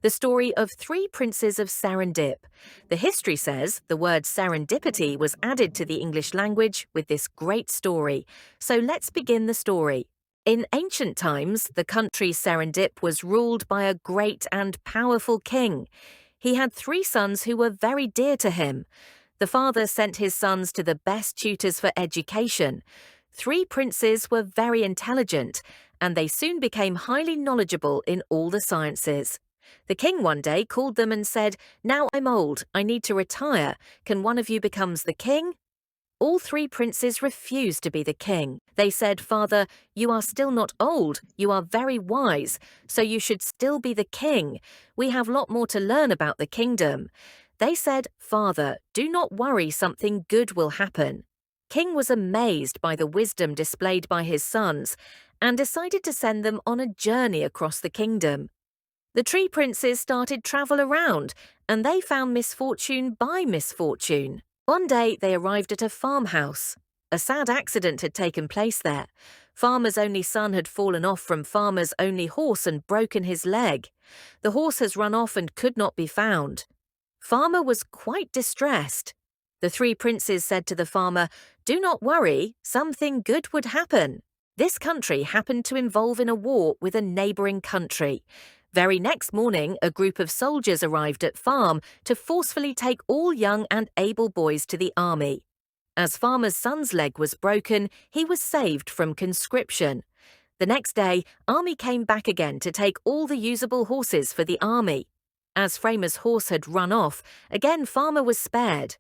the story of three princes of Serendip. The history says the word serendipity was added to the English language with this great story. So let's begin the story. In ancient times, the country Serendip was ruled by a great and powerful king. He had three sons who were very dear to him. The father sent his sons to the best tutors for education. Three princes were very intelligent, and they soon became highly knowledgeable in all the sciences. The king one day called them and said, "Now I'm old, I need to retire. Can one of you become the king?" All three princes refused to be the king. They said, "Father, you are still not old, you are very wise, so you should still be the king. We have a lot more to learn about the kingdom." They said, "Father, do not worry, something good will happen." King was amazed by the wisdom displayed by his sons and decided to send them on a journey across the kingdom. The three princes started travel around, and they found misfortune by misfortune. One day they arrived at a farmhouse. A sad accident had taken place there. Farmer's only son had fallen off from farmer's only horse and broken his leg. The horse has run off and could not be found. Farmer was quite distressed. The three princes said to the farmer, "Do not worry, something good would happen." This country happened to involve in a war with a neighbouring country. Very next morning, a group of soldiers arrived at farm to forcefully take all young and able boys to the army. As farmer's son's leg was broken, he was saved from conscription. The next day, army came back again to take all the usable horses for the army. As Framer's horse had run off, again farmer was spared.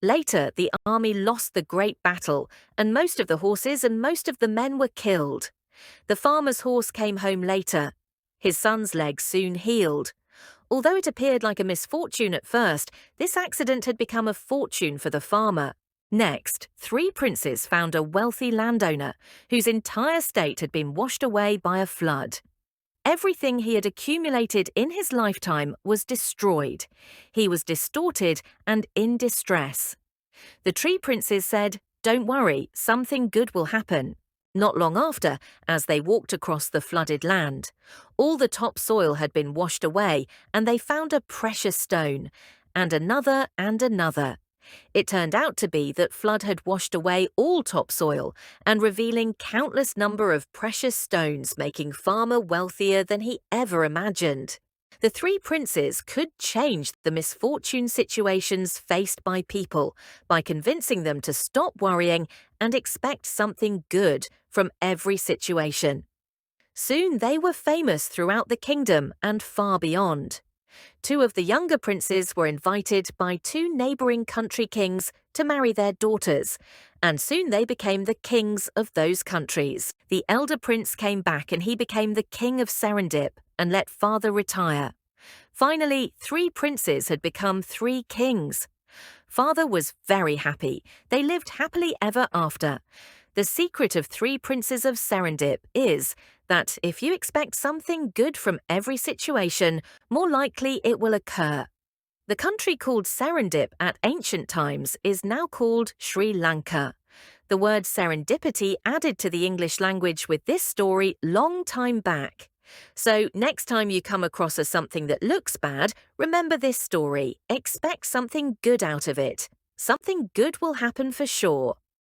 Later, the army lost the great battle, and most of the horses and most of the men were killed. The farmer's horse came home later. His son's leg soon healed. Although it appeared like a misfortune at first, this accident had become a fortune for the farmer. Next, three princes found a wealthy landowner whose entire estate had been washed away by a flood. Everything he had accumulated in his lifetime was destroyed. He was distorted and in distress. The three princes said, "Don't worry, something good will happen." Not long after, as they walked across the flooded land, all the topsoil had been washed away, and they found a precious stone, and another and another. It turned out to be that flood had washed away all topsoil and revealing countless number of precious stones, making farmer wealthier than he ever imagined. The three princes could change the misfortune situations faced by people by convincing them to stop worrying and expect something good from every situation. Soon they were famous throughout the kingdom and far beyond. Two of the younger princes were invited by two neighbouring country kings to marry their daughters, and soon they became the kings of those countries. The elder prince came back and he became the king of Serendip and let father retire. Finally, three princes had become three kings. Father was very happy. They lived happily ever after. The secret of three princes of Serendip is that if you expect something good from every situation, more likely it will occur. The country called Serendip at ancient times is now called Sri Lanka. The word serendipity added to the English language with this story long time back. So next time you come across something that looks bad, remember this story. Expect something good out of it. Something good will happen for sure.